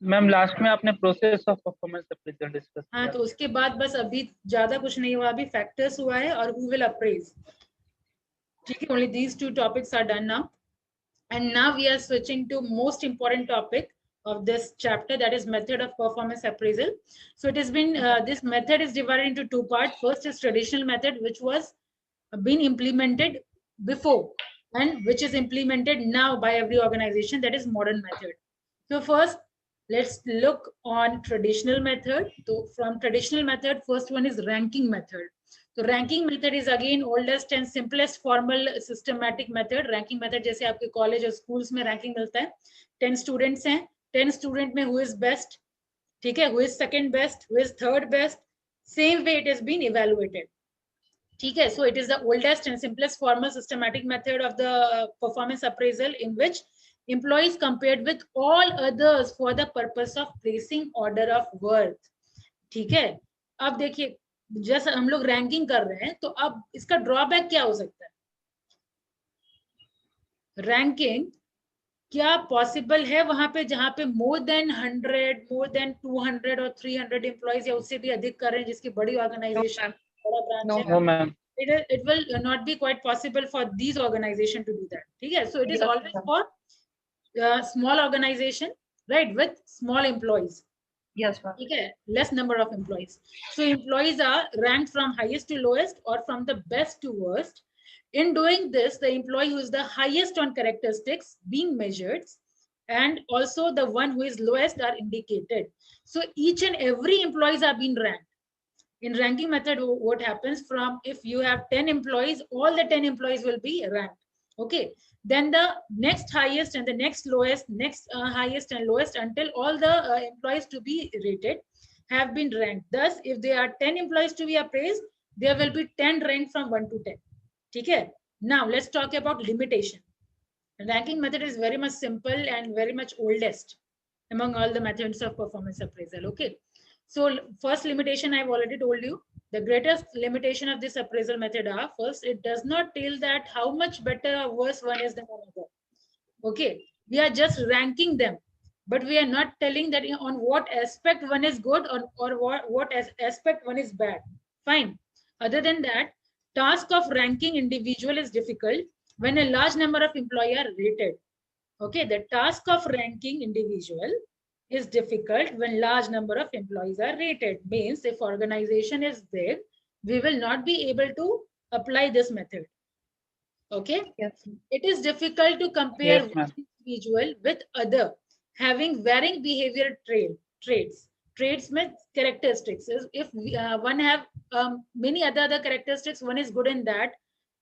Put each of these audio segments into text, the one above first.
Ma'am last में आपने process of performance appraisal discuss हाँ, किया तो था। उसके बाद बस अभी ज्यादा कुछ नहीं हुआ, अभी फैक्टर्स हुआ है और हु विल अप्रेज। ठीक है, only these two topics are done now, and now we are switching to most important topic of this chapter, that is method of performance appraisal. So it has been this method is divided into two parts. First is traditional method, which was been implemented before and which is implemented now by every organization, that is modern method. So first let's look on traditional method. So from traditional method, first one is ranking method. So ranking method is again oldest and simplest formal systematic method. Ranking method जैसे आपके college और schools में ranking मिलता है, 10 students हैं, 10 student में who is best, ठीक है, who is second best, who is third best, same way it is been evaluated. ठीक है, so it is the oldest and simplest formal systematic method of the performance appraisal in which employees compared with all others for the purpose of placing order of worth। ठीक है, अब देखिए जैसे हम लोग ranking कर रहे हैं, तो अब इसका ड्रॉबैक क्या हो सकता है? रैंकिंग क्या पॉसिबल है वहां पे जहां पे मोर देन 100, मोर देन 200 और 300 एम्प्लॉइज या उससे भी अधिक कर रहे हैं, जिसकी बड़ी No, ऑर्गेनाइजेशन, ma'am. बड़ा ब्रांच No, है? No ma'am. Ma'am. it will not be quite possible for these organization to do that. ठीक है, so it is Yes, always ma'am. for small organization, right, with small employees. Yes, ma'am. ठीक है, less number of employees. So employees are ranked from highest to lowest or from the best to worst. In doing this, the employee who is the highest on characteristics being measured and also the one who is lowest are indicated. So each and every employees are being ranked. In ranking method, what happens, from if you have 10 employees, all the 10 employees will be ranked. Okay, then the next highest and the next lowest, next highest and lowest, until all the employees to be rated have been ranked. Thus if there are 10 employees to be appraised, there will be 10 ranked from 1 to 10. Okay, now let's talk about limitation. Ranking method is very much simple and very much oldest among all the methods of performance appraisal. Okay, so first limitation I've already told you. The greatest limitation of this appraisal method are, first, it does not tell that how much better or worse one is than another. Okay, we are just ranking them, but we are not telling that on what aspect one is good or what aspect one is bad. Fine. Other than that, task of ranking individual is difficult when a large number of employees are rated. Okay, the task of ranking individual is difficult when large number of employees are rated. Means if organization is big, we will not be able to apply this method. Okay, Yes. it is difficult to compare yes one ma'am. individual with other having varying behavior traits. Traits means characteristics. If one have many other characteristics, one is good in that,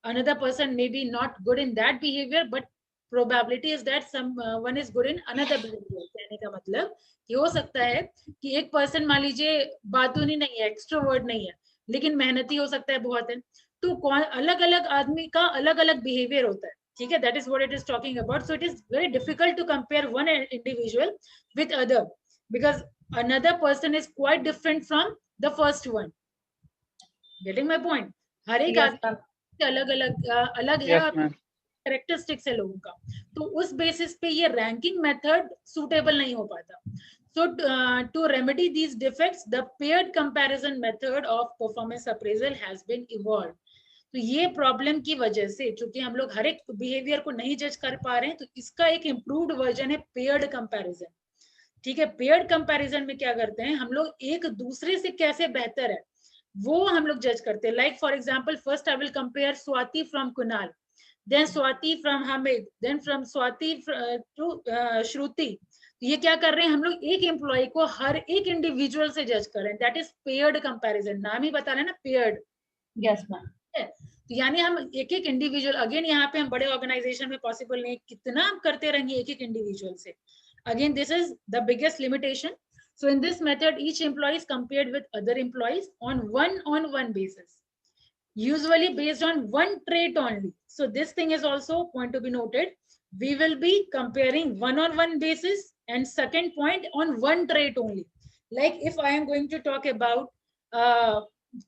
another person may be not good in that behavior, but probability is that some one is good in another behavior. कहने का मतलब कि हो सकता है कि एक person मान लीजिए बातूनी नहीं है, एक्सट्रोवर्ट नहीं है, लेकिन मेहनती हो सकता है बहुत है। तो अलग अलग आदमी का अलग अलग बिहेवियर होता है। ठीक है, that is what it is talking about. So it is very difficult to compare one individual with other because another person is quite different from the first one. Getting my point? हर एक Yes, आदमी ma'am. अलग अलग अलग है yes और ma'am. Characteristics है लोगों का, तो उस बेसिस पे ये रैंकिंग मेथड सुटेबल नहीं हो पाता. So to remedy these defects, the paired comparison method of performance appraisal has been evolved. तो ये प्रॉब्लम की वजह से चूंकि हम लोग हर एक बिहेवियर को नहीं जज कर पा रहे हैं, तो इसका एक इम्प्रूव्ड वर्जन है पेयर्ड कंपैरिजन. ठीक है, पेयर्ड कंपैरिजन में क्या करते हैं हम लोग, एक दूसरे से कैसे बेहतर है वो हम लोग जज करते हैं. Like for example, first I will compare Swati from Kunal, then Swati from Hamid, then from Swati to Shruti. ये क्या कर रहे हैं हम लोग, एक एम्प्लॉय को हर एक इंडिविजुअल से जज कर रहे हैं. That is paired comparison. नाम ही बता रहे हैं ना, पेयर्ड. Yes, ma'am. तो यानी हम एक एक इंडिविजुअल, अगेन यहाँ पे हम बड़े ऑर्गेनाइजेशन में पॉसिबल नहीं, कितना हम करते रहेंगे एक एक इंडिविजुअल से. Again this is the biggest limitation. So in this method, each employee is compared with other employees on one basis, usually based on one trait only. So this thing is also point to be noted. We will be comparing one on one basis, and second point on one trait only. Like if I am going to talk about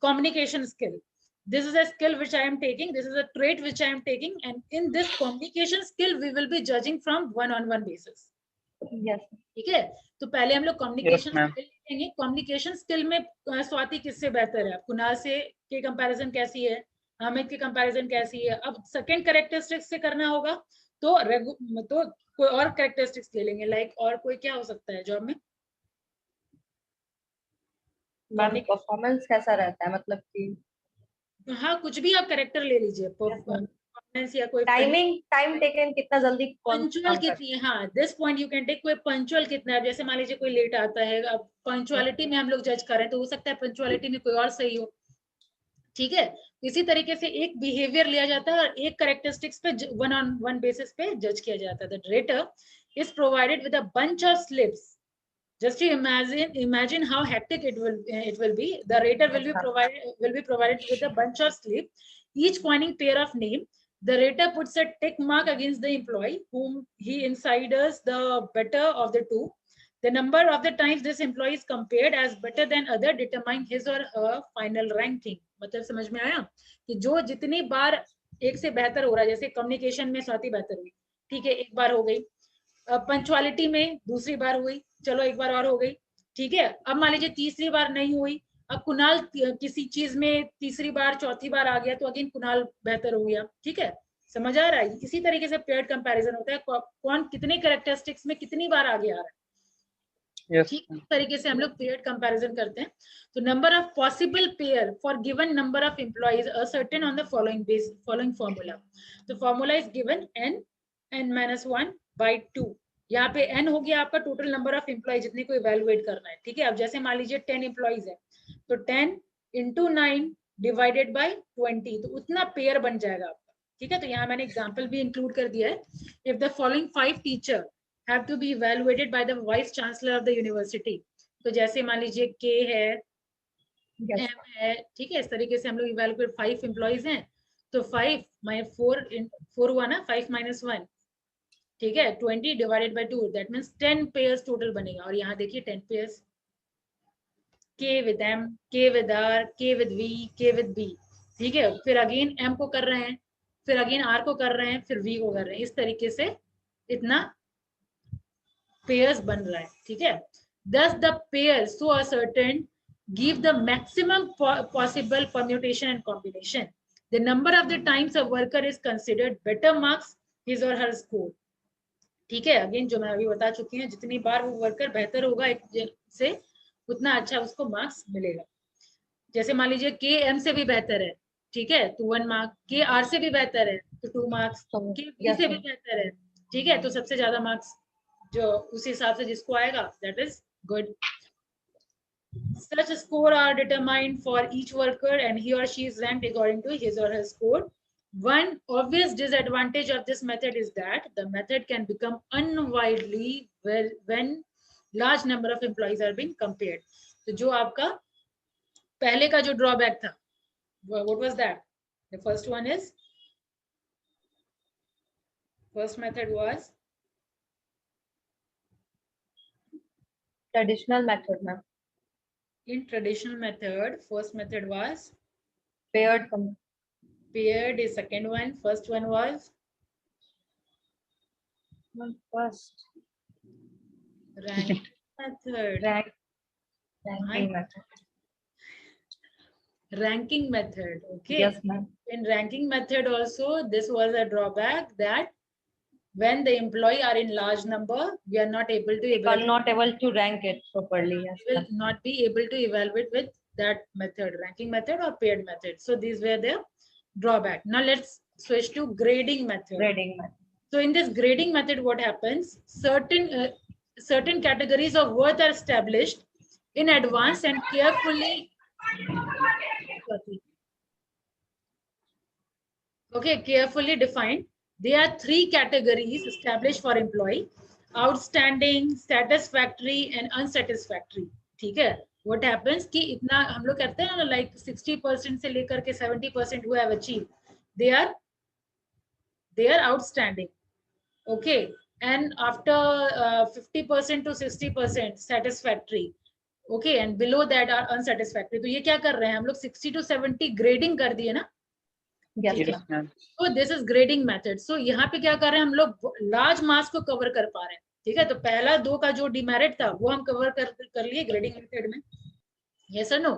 communication skill, this is a skill which I am taking, this is a trait which I am taking, and in this communication skill we will be judging from one on one basis. Yes. ठीक है, तो पहले हम लोग communication ma'am. Skill लेंगे। Communication skill में स्वाति किससे बेहतर है? कुणाल से के कंपैरिजन कैसी है? हामिद की कंपैरिजन कैसी है? अब सेकंड कैरेक्टरिस्टिक्स से करना होगा तो कोई और कैरेक्टरिस्टिक्स ले लेंगे, लाइक और कोई क्या हो सकता है जॉब में? मैम परफॉर्मेंस कैसा रहता है, मतलब कि हाँ, कुछ भी आप कैरेक्टर ले लीजिए, परफॉर्मेंस या कोई टाइम टेकन कितना जल्दी पंचुअल कितनी है। हाँ, this point you can take, कोई पंचुअल कितना है। जैसे मान लीजिए कोई लेट आता है, अब पंचुअलिटी में हम लोग जज कर रहे हैं, तो हो सकता है पंचुअलिटी में कोई और सही हो। ठीक है, इसी तरीके से एक बिहेवियर लिया जाता है और एक कैरेक्टरिस्टिक्स पे वन ऑन वन बेसिस पे जज किया जाता है। The rater is provided with a bunch of slips. Just to imagine how hectic it will be. The rater will be provided with a bunch of slip, each coining pair of name. The rater puts a tick mark against the employee whom he considers the better of the two. The number of the times this employee is compared as better than other determine his or her final ranking. मतलब समझ में आया कि जो जितनी बार एक से बेहतर हो रहा है, जैसे कम्युनिकेशन में स्वाति बेहतर हुई, ठीक है, एक बार हो गई। पंचुअलिटी में दूसरी बार हुई, चलो एक बार और हो गई, ठीक है। अब मान लीजिए तीसरी बार नहीं हुई, अब कुणाल किसी चीज में तीसरी बार चौथी बार आ गया, तो अगेन कुणाल बेहतर हो गया। ठीक है, समझ आ रहा है? इसी तरीके से पेयर्ड कंपैरिजन होता है, कौन कितने कैरेक्टरिस्टिक्स में कितनी बार आगे आ रहा है। ठीक, इस तरीके से हम लोग पेयर्ड कंपैरिजन करते हैं। तो number of possible pair for given number of employees ascertain on the following formula. तो formula is given n-1 by 2। यहाँ पे n हो गया आपका टोटल नंबर ऑफ एम्प्लॉय जितने को इवेलुएट करना है। ठीक है, अब जैसे मान लीजिए 10 एम्प्लॉइज है, तो 10 into 9 डिवाइडेड बाय 20, तो उतना पेयर बन जाएगा आपका। ठीक है, तो यहाँ मैंने एग्जांपल भी इंक्लूड कर दिया है। If the following 5 teacher have to be evaluated by the vice chancellor of the university, तो जैसे मान लीजिए K है, Yes. M है, ठीक है, इस तरीके से हम लोग इवेलुएट 5 एम्प्लॉइज हैं, तो 5 माइनस 4 हुआ ना, 5 minus 1, ठीक है, 20 divided by 2, that means 10 pairs total बनेगा। और यहाँ देखिए 10 pairs, K with M, K with R, K with V, K with B। ठीक है, फिर अगेन M को कर रहे हैं, फिर अगेन R को कर रहे हैं, फिर V को कर रहे हैं, इस तरीके से इतना पेयर्स बन रहा है। ठीक है, thus the pairs so ascertained give the maximum possible permutation and combination. The number of the times a worker is considered better marks his or her score. ठीक है, अगेन जो मैं अभी बता चुकी हूँ, जितनी बार वो वर्कर बेहतर होगा एक से, उतना अच्छा उसको मार्क्स मिलेगा। जैसे मान लीजिए के एम से भी बेहतर है, ठीक है, तो 1 मार्क, के आर से भी बेहतर है तो 2 मार्क्स, के बी से भी बेहतर है, ठीक है, तो सबसे ज्यादा मार्क्स जो उस हिसाब से जिसको आएगा, that is good. Such score are determined for each worker and he or she is ranked according to his or her score. One obvious disadvantage of this method is that the method can become unwieldy when large number of employees are being compared. तो जो आपका पहले का जो drawback था, what was that? The first one is, first method was Traditional method, ma'am. in traditional method, first method was Paired paired, is second one, first one was first rank method. ranking method. Ranking method, okay. Yes, ma'am. In ranking method also, this was a drawback that when the employee are in large number, we are not able to evaluate. Not able to rank it properly. Yes, We will not be able to evaluate with that method, ranking method or paired method. So these were the drawback. Now let's switch to grading method. grading method. So in this grading method, what happens? Certain categories of worth are established in advance and carefully. Okay, carefully defined. There are 3 categories established for employee: outstanding, satisfactory and unsatisfactory. ठीक है, what happens कि इतना हम लोग कहते हैं ना, like 60% से लेकर के 70% who have achieved, they are outstanding, okay, and after 50% to 60% satisfactory, okay, and below that are unsatisfactory. तो ये क्या कर रहे हैं हम लोग, 60 to 70 grading कर दिए ना। Yes, Yes, ma'am. ma'am. So this is grading method. So यहाँ पे क्या कर रहे हैं हम लोग, लार्ज मास को कवर कर पा रहे हैं, ठीक है, तो पहला दो का जो डिमेरिट था वो हम कवर कर लिए ग्रेडिंग मेथड में. Yes or no?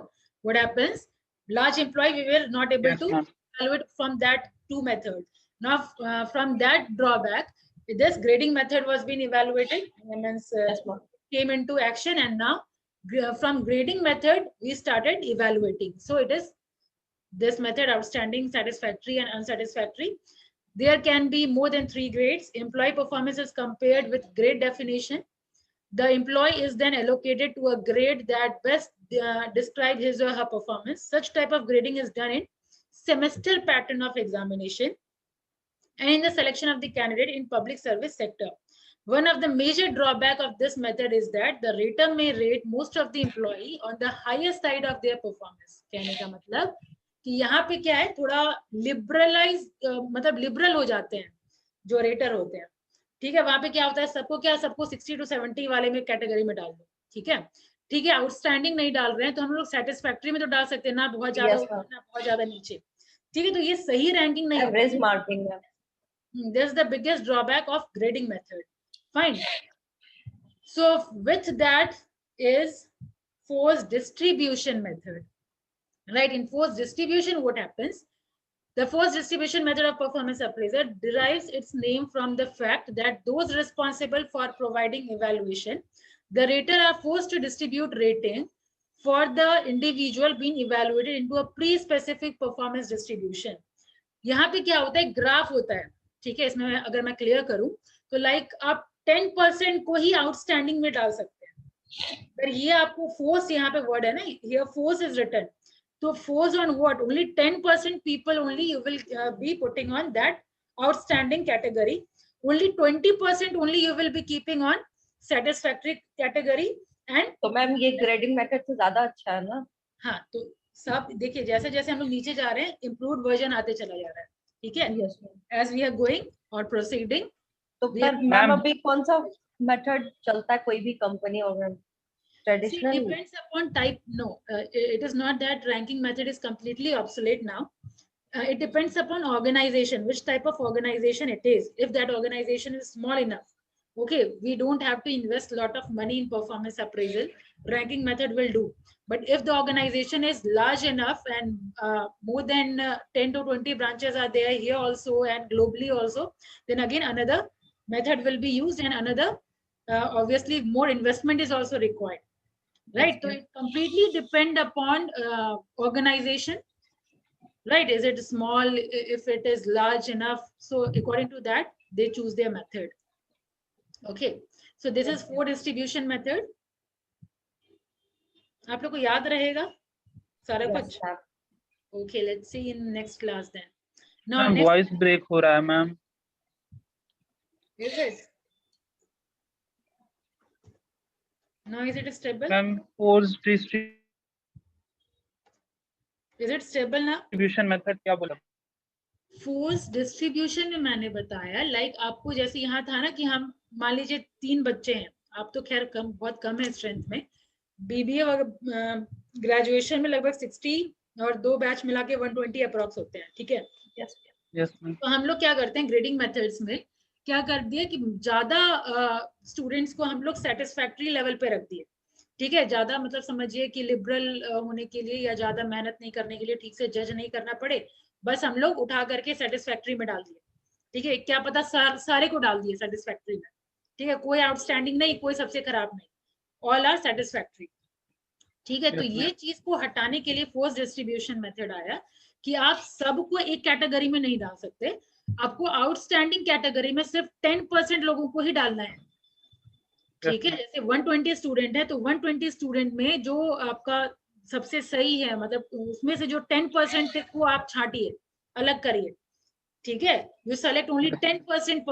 What happens? Large employee, we were not able Yes, to ma'am. evaluate from that two methods. Now, from that drawback, this grading method was being evaluated, means Yes, ma'am. came into action, and now from grading method we started evaluating. So it is this method: outstanding, satisfactory, and unsatisfactory. There can be more than 3 grades. Employee performance is compared with grade definition. The employee is then allocated to a grade that best describe his or her performance. Such type of grading is done in semester pattern of examination and in the selection of the candidate in public service sector. One of the major drawback of this method is that the rater may rate most of the employee on the higher side of their performance. कहने का मतलब कि यहाँ पे क्या है, थोड़ा liberalise मतलब लिबरल हो जाते हैं जो रेटर होते हैं. ठीक है, वहां पे क्या होता है, सबको 60 to 70 वाले में कैटेगरी में डाल दो. ठीक है, ठीक है, आउटस्टैंडिंग नहीं डाल रहे हैं तो हम लोग सेटिस्फैक्टरी में तो डाल सकते हैं ना, बहुत ज्यादा Yes, ऊपर ma'am. ना बहुत ज्यादा नीचे. ठीक है, तो ये सही रैंकिंग नहीं Average होती. marking में. This is the biggest drawback of grading method. Fine. So with that is forced distribution method. Right, in forced distribution, what happens? The forced distribution method of performance appraisal derives its name from the fact that those responsible for providing evaluation, the rater, are forced to distribute rating for the individual being evaluated into a pre-specific performance distribution. यहाँ पे क्या होता है, graph होता है. ठीक है, इसमें अगर मैं क्लियर करूं तो लाइक आप 10% को ही आउटस्टैंडिंग में डाल सकते हैं. पर ये आपको फोर्स, यहाँ पे वर्ड है ना, here force is written. So force on what? Only 10% people only you will be putting on that outstanding category. Only 20% only you will be keeping on satisfactory category. And तो ma'am ये grading method से ज्यादा अच्छा है ना? हाँ, तो सब देखिए, जैसे जैसे हम लोग नीचे जा रहे हैं इम्प्रूव्ड वर्जन आते चला जा रहा है. ठीक है, Yes, ma'am. as we are going or proceeding. तो We are- मैम अभी कौन सा मेथड चलता है कोई भी कंपनी और See, it traditional? depends upon type. No, it is not that ranking method is completely obsolete now. It depends upon organization, which type of organization it is. If that organization is small enough, okay, we don't have to invest a lot of money in performance appraisal. Ranking method will do. But if the organization is large enough and more than 10 to 20 branches are there here also and globally also, then again another method will be used, and another obviously more investment is also required. Right, so it completely depend upon organization. Right, is it small, if it is large enough, so according to that they choose their method. Okay, so this is for distribution method. आप लोग को याद रहेगा सारा कुछ? Okay, let's see in next class then. Now ma'am next, voice break हो रहा है ma'am. is it? Now is it stable? Ma'am force Is it stable now? Distribution method क्या बोला? फोर्स डिस्ट्रीब्यूशन में मैंने बताया, लाइक आपको जैसे यहाँ था ना कि हम मान लीजिए 3 बच्चे हैं, आप तो खैर कम, बहुत कम है स्ट्रेंथ में. बीबीए ग्रेजुएशन में लगभग 60 और 2 बैच मिला के 120 अप्रॉक्स होते हैं. ठीक है, यस मैम. तो हम लोग क्या करते हैं ग्रेडिंग मेथड्स में, क्या कर दिया कि ज्यादा स्टूडेंट्स को हम लोग सेटिस्फैक्टरी लेवल पे रख दिए. ठीक है, ज्यादा मतलब समझिए कि लिबरल होने के लिए या ज्यादा मेहनत नहीं करने के लिए, ठीक से जज नहीं करना पड़े, बस हम लोग उठा करके सेटिस्फैक्टरी में डाल दिए. ठीक है, क्या पता सारे को डाल दिए सेटिस्फैक्टरी में. ठीक है, कोई आउटस्टैंडिंग नहीं, कोई सबसे खराब नहीं, ऑल आर सेटिस्फैक्टरी. ठीक है, तो ये चीज को हटाने के लिए फोर्स डिस्ट्रीब्यूशन मेथड आया कि आप सबको एक कैटेगरी में नहीं डाल सकते, आपको आउटस्टैंडिंग कैटेगरी में सिर्फ 10% लोगों को ही डालना है. ठीक है, जैसे 120 स्टूडेंट है तो 120 स्टूडेंट में जो आपका सबसे सही है, मतलब उसमें से जो 10% को आप छांटिए, अलग करिए. ठीक है, you select only 10%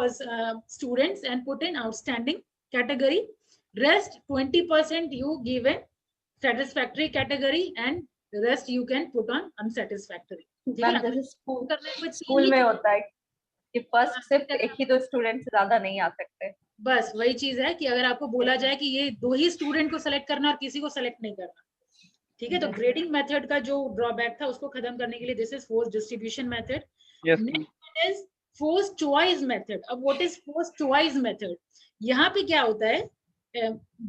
students and put in outstanding category. Rest 20% you give in satisfactory category, and the rest you can put on unsatisfactory. Ma'am जैसे स्कूल में होता है कि फर्स्ट सिर्फ एक ही 2 स्टूडेंट से ज्यादा नहीं आ सकते. बस वही चीज है कि अगर आपको बोला जाए कि ये 2 ही स्टूडेंट को सेलेक्ट करना और किसी को सेलेक्ट नहीं करना. ठीक है, तो ग्रेडिंग मेथड का जो ड्रॉबैक था उसको खत्म करने के लिए this is force distribution method. Yes Next one is forced choice method. अब what is forced choice method? यहाँ पे क्या होता है,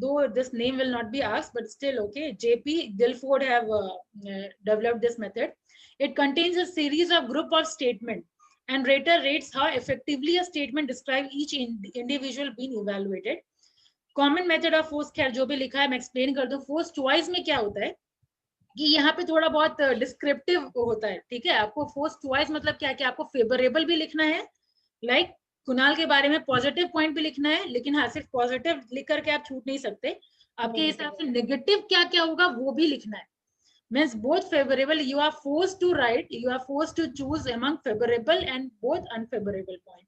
though this name will not be asked, but still okay, JP Guilford have developed this method. It contains a series of group of statement and rater rates how effectively a statement describe each individual being evaluated. Common method of force, खैर जो भी लिखा है मैं explain कर दूं. Force choice में क्या होता है कि यहाँ पे थोड़ा बहुत डिस्क्रिप्टिव होता है. ठीक है, आपको फोर्स चॉइस मतलब क्या है कि आपको फेवरेबल भी लिखना है, लाइक कुणाल के बारे में पॉजिटिव पॉइंट भी लिखना है, लेकिन हाँ सिर्फ पॉजिटिव लिख करके आप छूट नहीं सकते. आपके हिसाब से नेगेटिव क्या क्या होगा वो भी लिखना है. Means both favourable, you are force to write, you are force to choose among favourable and both unfavourable point,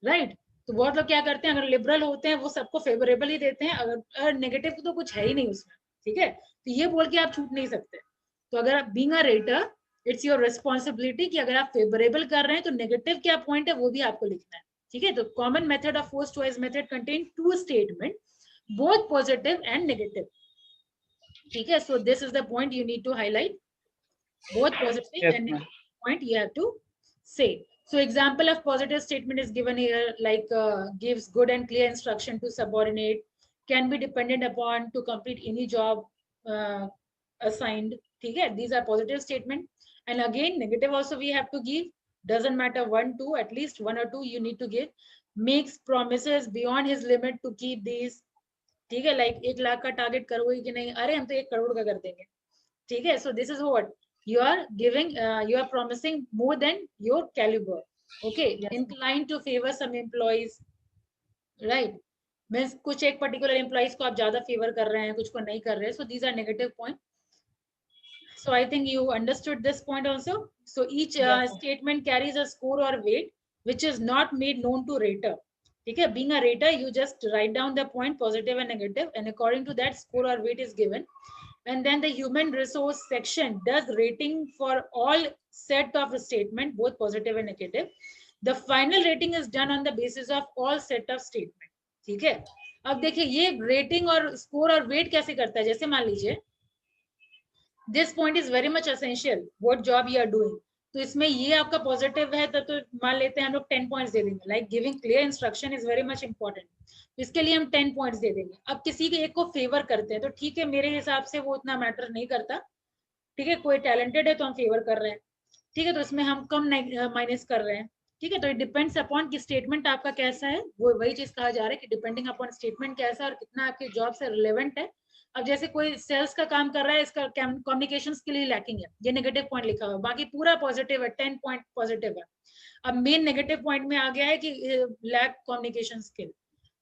right. तो बहुत लोग क्या करते हैं, अगर लिबरल होते हैं वो सबको फेवरेबल ही देते हैं, अगर नेगेटिव तो कुछ है ही नहीं उसमें. ठीक है, तो ये बोल के आप छूट नहीं सकते. तो अगर आप being a rater, it's your responsibility कि अगर आप फेवरेबल कर रहे हैं तो नेगेटिव क्या पॉइंट है वो भी आपको लिखना है. ठीक है, तो common method of force choice method contain two statement, both positive and negative. ठीक है, so this is the point you need to highlight, both positive Yes, and ma'am. negative point you have to say. So example of positive statement is given here, like gives good and clear instruction to subordinate, can be dependent upon to complete any job assigned. ठीक है, these are positive statement. And again negative also we have to give, doesn't matter 1 2, at least 1 or 2 you need to give. Makes promises beyond his limit to keep these. ठीक है, like 1 lakh का target करोगे कि नहीं, अरे हम तो 1 करोड़ का कर देंगे. ठीक है, so this is what you are giving, you are promising more than your caliber. Okay, yes. Inclined to favor some employees, right. means कुछ एक particular employees को आप ज्यादा favor कर रहे हैं, कुछ को नहीं कर रहे. So these are negative point. So I think you understood this point also. So each yes. Statement carries a score or weight which is not made known to rater. ठीक है, being a rater you just write down the point positive and negative, and according to that score or weight is given. And then the human resource section does rating for all set of statement, both positive and negative. The final rating is done on the basis of all set of statement. ठीक है, अब देखिए ये rating और score और wait कैसे करता है. जैसे मान लीजिए this point is very much essential, what job you are doing. तो इसमें ये आपका पॉजिटिव है तो मान लेते हैं हम लोग 10 पॉइंट्स दे देंगे, like giving clear instruction is very much important. तो इसके लिए हम 10 पॉइंट्स दे देंगे. अब किसी के एक को फेवर करते हैं तो ठीक है, मेरे हिसाब से वो उतना मैटर नहीं करता. ठीक है, कोई टैलेंटेड है तो हम फेवर कर रहे हैं. ठीक है, तो इसमें हम कम माइनस कर रहे हैं. ठीक है, तो इट डिपेंड्स अपॉन कि स्टेटमेंट आपका कैसा है. वो वही चीज कहा जा रहा है कि डिपेंडिंग अपॉन स्टेटमेंट कैसा है और कितना आपके जॉब से रिलेवेंट है. अब जैसे कोई सेल्स का काम कर रहा है, इसका कम्युनिकेशन स्किल ही लैकिंग है, ये नेगेटिव पॉइंट लिखा हुआ है, बाकी पूरा पॉजिटिव है, 10 पॉइंट पॉजिटिव है. अब मेन नेगेटिव पॉइंट में आ गया है कि लैक कम्युनिकेशन स्किल.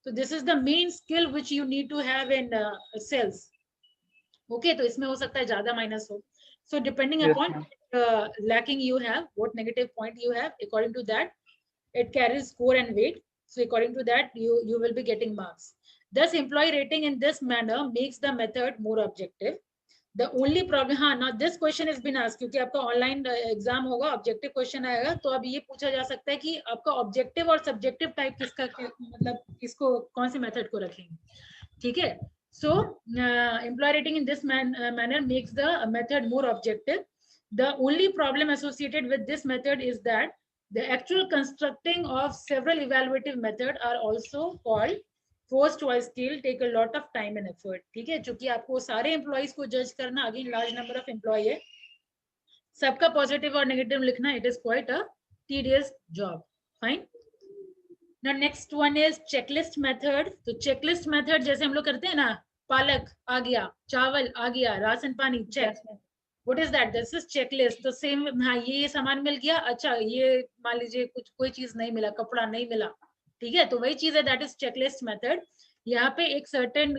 तो this is the main skill which you need to have in sales. Okay, तो इसमें हो सकता है ज्यादा माइनस हो. So depending Yes, upon ma'am. lacking you have, what negative point you have, according to that it carries score and weight. So according to that you will be getting marks. Thus employee rating in this manner makes the method more objective. The only problem, हाँ, now this question has been asked क्योंकि आपका online exam होगा, objective question आएगा, तो अब ये पूछा जा सकता है कि आपका ऑब्जेक्टिव और सब्जेक्टिव टाइप किसका, मतलब किसको कौन से मेथड को रखेंगे. ठीक है, so employee rating in this manner makes the method more objective. The only problem associated with this method is that the actual constructing of several evaluative methods are also called forced choice scale, take a lot of time and effort. ठीक है, चूंकि आपको सारे employees को जज करना, again large number of employee है, सबका पॉजिटिव और नेगेटिव लिखना, it is quite a tedious job. Fine. Now next one is checklist method. तो checklist method जैसे हम लोग करते हैं ना, पालक आ गया, चावल आ गया, राशन पानी check. What is that? This is checklist. तो सेम, हाँ ये सामान मिल गया, अच्छा ये मान लीजिए कुछ कोई चीज नहीं मिला, कपड़ा नहीं मिला. ठीक है, तो वही चीज है, दैट इज चेकलिस्ट मेथड. यहाँ पे एक सर्टेन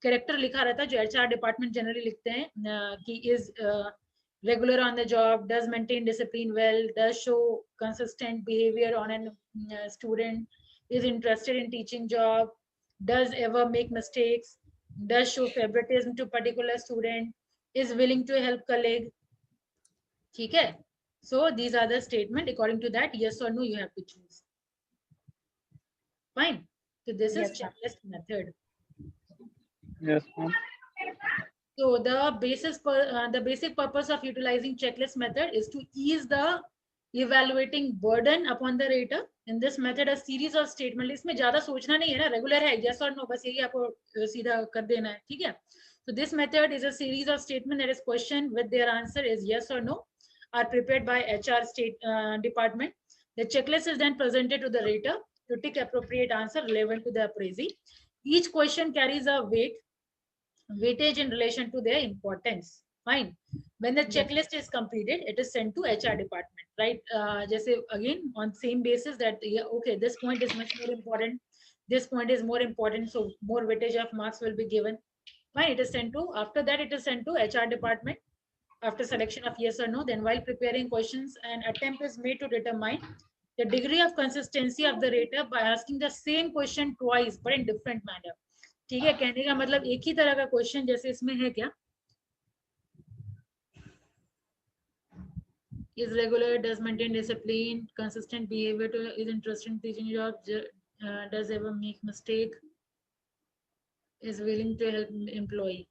कैरेक्टर लिखा रहता है जो एचआर डिपार्टमेंट जनरली लिखते हैं कि is regular on the job, does maintain discipline well, does show consistent behavior on a student, is interested in teaching job, does ever make mistakes, does show favoritism to particular student, is willing to help colleague. ठीक है, so these are the statement. According to that, yes or no you have to choose. Fine. So this is checklist method. Yes, ma'am. So the basic purpose of utilizing checklist method is to ease the evaluating burden upon the rater. In this method, a series of statement, इसमें ज्यादा सोचना नहीं है ना, regular है, yes or no, बस यही आपको सीधा कर देना है, ठीक है. So this method is a series of statement that is questioned with their answer is yes or no, are prepared by HR department. The checklist is then presented to the rater to tick appropriate answer relevant to the appraisee. Each question carries a weightage in relation to their importance. Fine. When the checklist is completed, it is sent to HR department, right? Just again on same basis that yeah, okay, this point is much more important. This point is more important, so more weightage of marks will be given. Fine. It is sent to. After that, it is sent to HR department. After selection of yes or no, then while preparing questions, an attempt is made to determine the degree of consistency of the rater by asking the same question twice, but in different manner. ठीक है, कहने का मतलब एक ही तरह का question जैसे इसमें है क्या, is regular, does maintain discipline, consistent behavior, is interested in teaching job, does ever make mistake, is willing to help employee.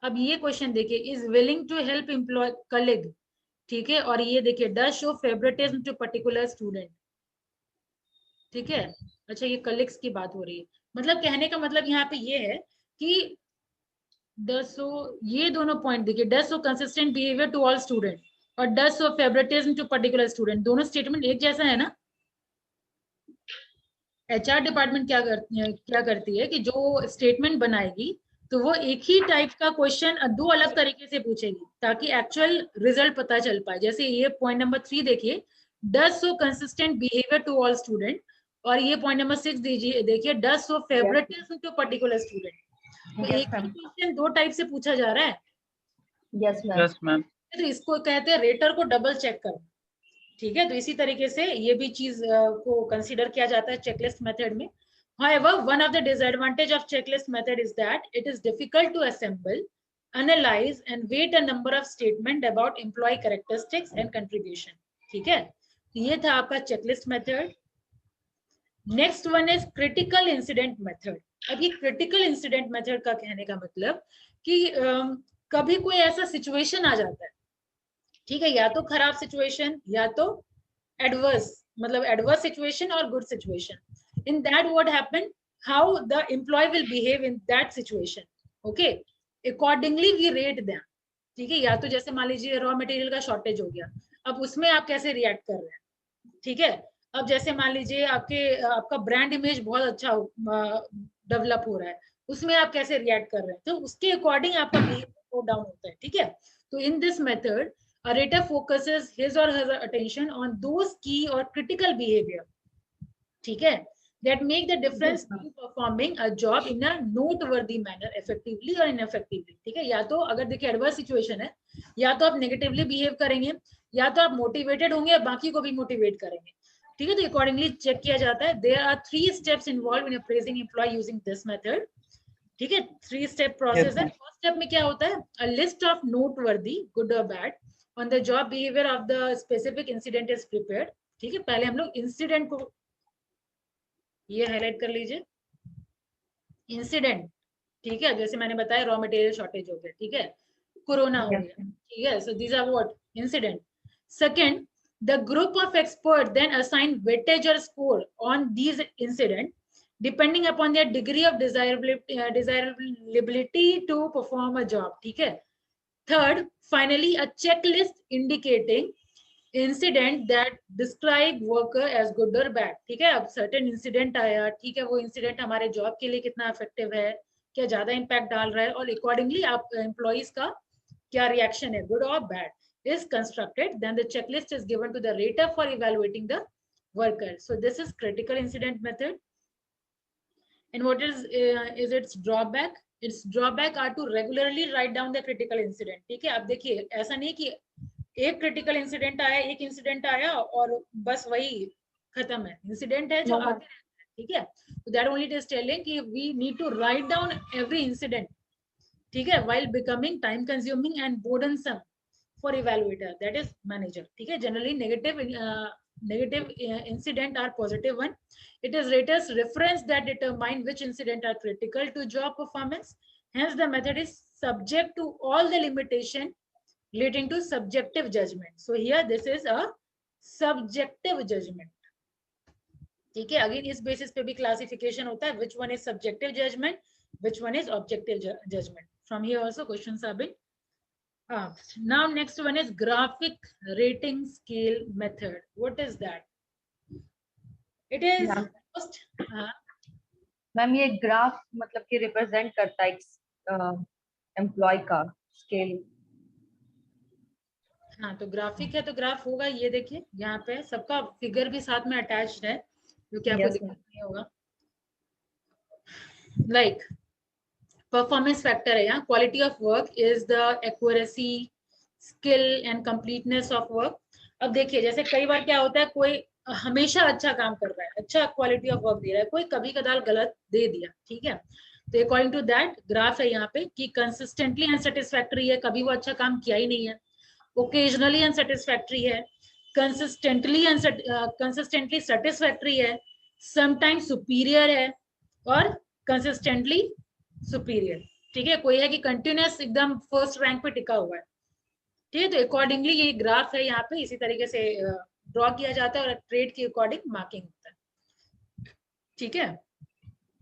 अब ये क्वेश्चन देखिए, is willing to help employee colleague, ठीक है, और ये देखिए does show favoritism to particular student, ठीक है. अच्छा, ये कलीग्स की बात हो रही है, मतलब कहने का मतलब यहाँ पे ये है कि does so, ये दोनों पॉइंट देखिए, does so consistent behavior to all student और does so favoritism to particular student, दोनों स्टेटमेंट एक जैसा है ना. HR डिपार्टमेंट क्या करती है कि जो स्टेटमेंट बनाएगी तो वो एक ही टाइप का क्वेश्चन दो अलग तरीके से पूछेगी ताकि एक्चुअल रिजल्ट पता चल पाए. जैसे ये पॉइंट नंबर 3 देखिए, does so consistent behavior to all student, और ये पॉइंट नंबर 6 देखिए, does so favoritism to particular student. तो एक ही क्वेश्चन दो टाइप से पूछा जा रहा है. Yes ma'am. Yes, ma'am. तो इसको कहते हैं रेटर को डबल चेक करना, ठीक है. तो इसी तरीके से ये भी चीज को कंसीडर किया जाता है चेकलिस्ट मेथड में. However, one of the disadvantage of checklist method is that it is difficult to assemble, analyze and weight a number of statement about employee characteristics and contribution. ठीक है, ये था आपका checklist method. Next one is critical incident method. अब ये critical incident method का कहने का मतलब कि कभी कोई ऐसा सिचुएशन आ जाता है, ठीक है, या तो खराब सिचुएशन या तो एडवर्स, मतलब एडवर्स सिचुएशन और good situation. In that what happened, how the employee will behave in that situation, okay, accordingly we rate them. ठीक है, या तो जैसे मान लीजिए रॉ मटेरियल का शॉर्टेज हो गया, अब उसमें आप कैसे रिएक्ट कर रहे हैं, ठीक है. अब जैसे मान लीजिए आपका ब्रांड इमेज बहुत अच्छा डेवलप हो रहा है, उसमें आप कैसे रिएक्ट कर रहे हैं, तो उसके अकॉर्डिंग आपका बिहेवियर डाउन होता है, ठीक है. तो in this method a rater focuses his or her attention on those key or critical behavior, ठीक है, that make the difference in performing a job in a noteworthy manner effectively or ineffectively. ठीक है, या तो अगर देखिए adverse situation है, या तो आप नेगेटिवली बिहेव करेंगे, या तो आप मोटिवेटेड होंगे या बाकी को भी मोटिवेट करेंगे, ठीक है. तो अकॉर्डिंगली चेक किया जाता है. There are 3 steps involved in appraising employee using this method. ठीक है, 3 step process है. फर्स्ट स्टेप में क्या होता है, a list of noteworthy good or bad on the job behavior of the specific incident is prepared. ठीक है, पहले हम लोग इंसिडेंट को ये हाईलाइट कर लीजिए, इंसिडेंट, ठीक है. जैसे मैंने बताया रॉ मटेरियल शॉर्टेज हो गया, ठीक है, कोरोना हो गया, ठीक है. So these are what incident. Second, the group of expert then assign weightage और score on these incident depending upon their degree of desirability to perform a job, ठीक है. Third, finally a checklist indicating incident that describe worker as good और bad, ठीक है. अब certain incident आया, ठीक है, वो इंसिडेंट हमारे जॉब के लिए कितना इफेक्टिव है, क्या ज्यादा इम्पैक्ट डाल रहा है, और अकॉर्डिंगली आप एम्प्लॉइज का क्या रिएक्शन है, गुड और bad, is constructed. Then the checklist is given to the rater for evaluating the worker. So this is critical incident method. And what is its drawback? Its drawback are to regularly write down the critical incident. ठीक है, अब देखिए ऐसा नहीं कि एक critical incident आया, एक इंसिडेंट आया और बस वही खत्म है, इंसिडेंट है जो आते रहता है, ठीक है. So that only it is telling कि we need to write down every incident, ठीक है, while becoming time consuming and burdensome for evaluator, that is manager, ठीक है. Generally negative incident are positive one. It is rater's reference that determine which incident are critical to job performance. Hence the method is subject to all the limitation relating to subjective judgment. So here this is a subjective judgment. ठीक है, again इस basis पे भी classification होता है, which one is subjective judgment, which one is objective judgment. From here also questions have been asked. Now next one is graphic rating scale method. What is that? It is first, ma'am ये graph मतलब कि represent करता है employ का scale. हाँ तो graphic है तो ग्राफ होगा, ये देखिए यहाँ पे सबका फिगर भी साथ में अटैच्ड है, क्योंकि आपको दिक्कत नहीं होगा। लाइक परफॉर्मेंस फैक्टर है यहाँ, quality of work is the accuracy, skill and completeness of work. अब देखिए जैसे कई बार क्या होता है, कोई हमेशा अच्छा काम कर रहा है, अच्छा क्वालिटी ऑफ वर्क दे रहा है, कोई कभी कदार गलत दे दिया, ठीक है, तो अकॉर्डिंग टू दैट ग्राफ है यहाँ पे कि कंसिस्टेंटली अनसेटिस्फैक्टरी है, कभी वो अच्छा काम किया ही नहीं है, ओकेजनली अनसेटिस्फैक्टरी है, कंसिस्टेंटली सेटिस्फैक्टरी है, समटाइम्स सुपीरियर है, और कंसिस्टेंटली सुपीरियर। ठीक है, कोई है कि कंटिन्यूस एकदम फर्स्ट रैंक पे टिका हुआ है, ठीक है, तो अकॉर्डिंगली ये ग्राफ है यहाँ पे इसी तरीके से ड्रॉ किया जाता है और ट्रेड के अकॉर्डिंग मार्किंग होता है। ठीक है,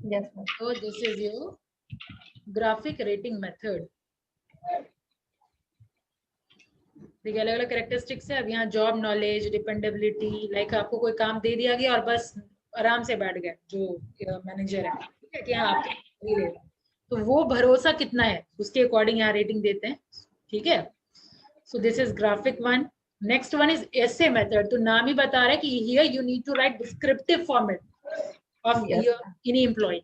तो this is your graphic rating method. देखिए अलग अलग कैरेक्टरिस्टिक्स है। अब यहाँ जॉब नॉलेज, डिपेंडेबिलिटी, लाइक आपको कोई काम दे दिया गया और बस आराम से बैठ गए जो मैनेजर है, ठीक है, कि हाँ आप तो वो भरोसा कितना है उसके अकॉर्डिंग यहाँ रेटिंग देते हैं। ठीक है, so this is graphic one. Next one is essay method. तो नाम ही बता रहा है कि here you need to write descriptive format of your any employee.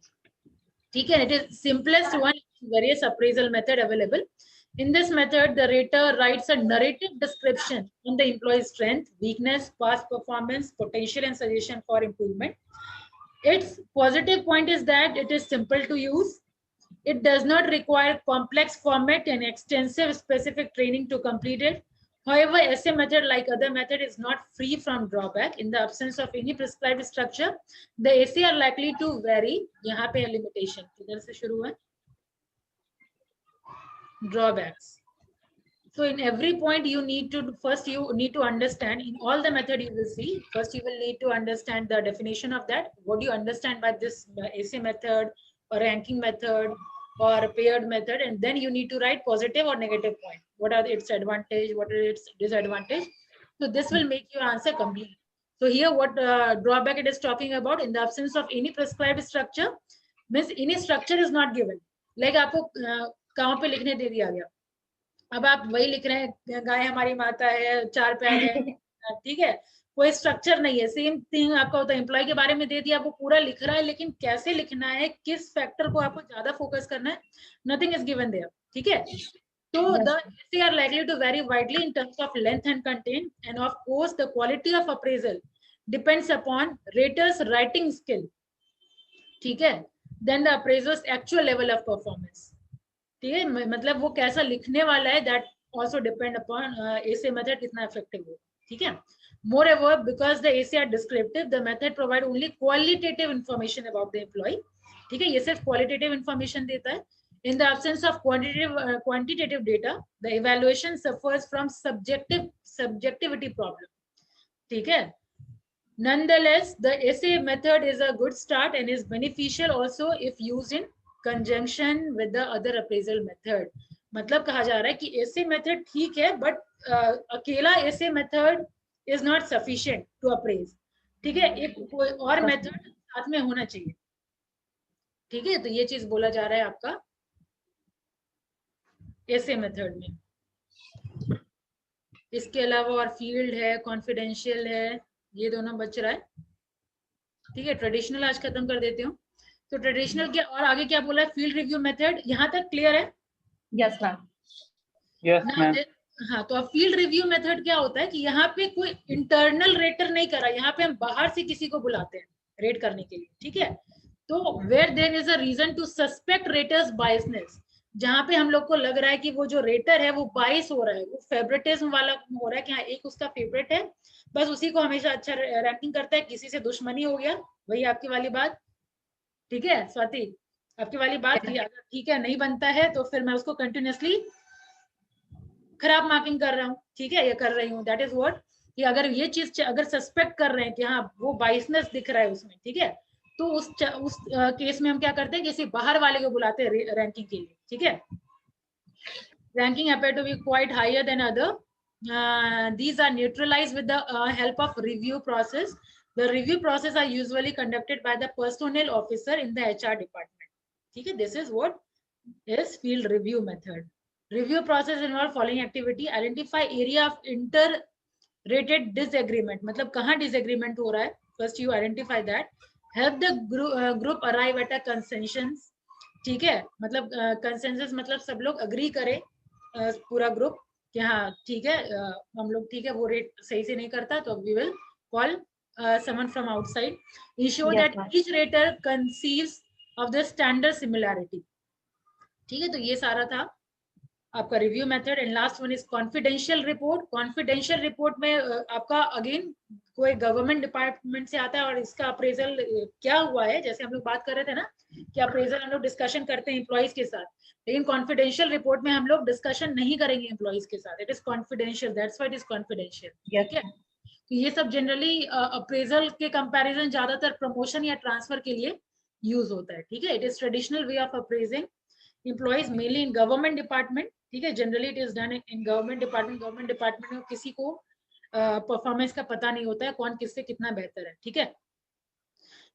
ठीक है, it is simplest one, various appraisal method available. In this method, the rater writes a narrative description on the employee's strength, weakness, past performance, potential, and suggestion for improvement. Its positive point is that it is simple to use. It does not require complex format and extensive specific training to complete it. However, essay method, like other method, is not free from drawback. In the absence of any prescribed structure, the essay are likely to vary. यहाँ पे है limitation. किधर से शुरू है? Drawbacks. So in every point you need to understand, in all the method you will see, first you will need to understand the definition of that. What do you understand by this essay method or ranking method or paired method, and then you need to write positive or negative point. What are its advantage, what are its disadvantage? So this will make your answer complete. So here what drawback it is talking about, in the absence of any prescribed structure, means any structure is not given. Like आपको कहाँ पे लिखने दे दिया गया, अब आप वही लिख रहे हैं, गाय हमारी माता है, 4 पैर है, ठीक है, कोई स्ट्रक्चर नहीं है। सेम थिंग आपका होता है, एम्प्लॉय के बारे में दे दिया, वो पूरा लिख रहा है, लेकिन कैसे लिखना है, किस फैक्टर को आपको ज्यादा फोकस करना है, नथिंग इज गिवन देयर। ठीक है, तो the essay are likely to vary widely in terms of length and content, and of course the quality of appraisal depends upon raters writing skill. ठीक है, then the appraisers actual level of performance. ठीक है, मतलब वो कैसा लिखने वाला है, that also depend upon essay method कितना इफेक्टिव हो। ठीक है, moreover because the essay are descriptive, the method provide only qualitative information about the employee. ठीक है, ये सिर्फ qualitative information देता है. In the absence of quantitative data, the evaluation suffers from subjectivity problem. ठीक है, nonetheless the essay method is a good start and is beneficial also if used in conjunction with the other appraisal method. मतलब कहा जा रहा है कि essay method ठीक है, but अकेला essay method is not sufficient to appraise. ठीक है, एक कोई और मेथड साथ में होना चाहिए. ठीक है, तो ये चीज बोला जा रहा है आपका ऐसे मेथड में. इसके अलावा और फील्ड है, कॉन्फिडेंशियल है, ये दोनों बच रहा है. ठीक है, ट्रेडिशनल आज खत्म कर देती हूँ. तो ट्रेडिशनल के और आगे क्या बोला है, फील्ड रिव्यू मेथड. यहाँ तक क्लियर है? Yes ma'am. Yes ma'am. हाँ, तो अब फील्ड रिव्यू मेथड क्या होता है कि यहाँ पे कोई इंटरनल रेटर नहीं करा, यहाँ पे हम बाहर से किसी को बुलाते हैं रेट करने के लिए. ठीक है, तो where there is a reason to suspect raters biasness, जहाँ पे हम लोग को लग रहा है कि वो जो रेटर है वो बायस हो रहा है, वो फेवरेटिज्म वाला हो रहा है कि हाँ एक उसका फेवरेट है, बस उसी को हमेशा अच्छा रैंकिंग करता है, किसी से दुश्मनी हो गया. वही आपकी वाली बात. ठीक है स्वाति, आपकी वाली बात. अगर ठीक है नहीं बनता है तो फिर मैं उसको कंटिन्यूसली खराब मार्किंग कर रहा हूँ, ठीक है, या कर रही हूँ, दैट इज व्हाट, कि अगर ये चीज अगर सस्पेक्ट कर रहे हैं कि हाँ वो बाइसनेस दिख रहा है उसमें, ठीक है, तो उस केस में हम क्या करते हैं, किसी बाहर वाले को बुलाते हैं रैंकिंग के लिए, ठीक है. Ranking appear to be quite higher than other. These are neutralized with the help of review process. The review process are usually conducted by the personnel officer in the HR department. Okay, this is what is field review method. Review process involve following activity: identify area of inter-rated disagreement. मतलब कहाँ disagreement हो रहा है? First you identify that. Help the group arrive at a consensus. ठीक है, मतलब consensus मतलब सब लोग अग्री करें, पूरा ग्रुप, कि हाँ ठीक है, हम लोग ठीक है, वो रेट सही से नहीं करता तो we will call someone from outside. Ensure that each rater conceives of the standard similarity. ठीक है, तो ये सारा था आपका review method. And last one is confidential report. Confidential report में आपका अगेन कोई गवर्नमेंट डिपार्टमेंट से आता है और इसका अप्रेजल क्या हुआ है, जैसे हम लोग बात कर रहे थे ना कि अप्रेजल हम लोग डिस्कशन करते हैं एम्प्लॉइज के साथ, लेकिन कॉन्फिडेंशियल रिपोर्ट में हम लोग डिस्कशन नहीं करेंगे एम्प्लॉइज के साथ. It is confidential, that's why it is confidential. ठीक है, तो ये सब जनरली अप्रेजल के कंपैरिजन ज्यादातर प्रमोशन या ट्रांसफर के लिए यूज होता है. ठीक है, it is traditional way of appraising employees mainly in government department. ठीक है, generally it is done in government department. government department में किसी को परफॉर्मेंस का पता नहीं होता है कौन किससे कितना बेहतर है. ठीक है,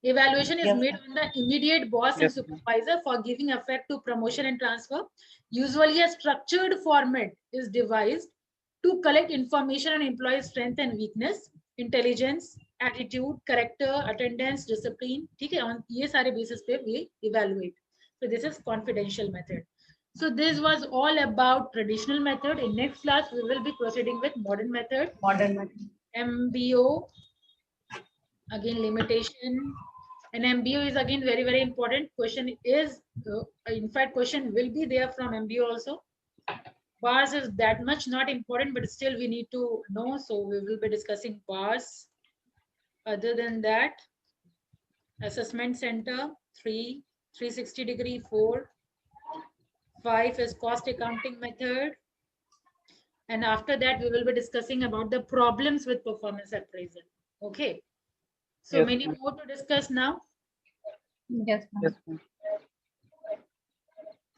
evaluation is made on the immediate boss and supervisor for giving effect to promotion and transfer. Usually a structured format is devised to collect information on employee strength and weakness, intelligence, attitude, character, attendance, discipline. ठीक है, on ये सारे basis पे we evaluate. So this is confidential method. So this was all about traditional method. In next class, we will be proceeding with modern method. Modern method. MBO, again limitation. And MBO is again very, very important. Question is, in fact, question will be there from MBO also. Bars is that much not important, but still we need to know. So we will be discussing bars. Other than that, assessment center, 360-degree, 4. 5 is cost accounting method. And after that, we will be discussing about the problems with performance appraisal. Okay. So Yes, many ma'am. more to discuss now. Yes, ma'am. Yes, ma'am.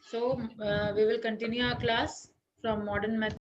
So we will continue our class from modern method.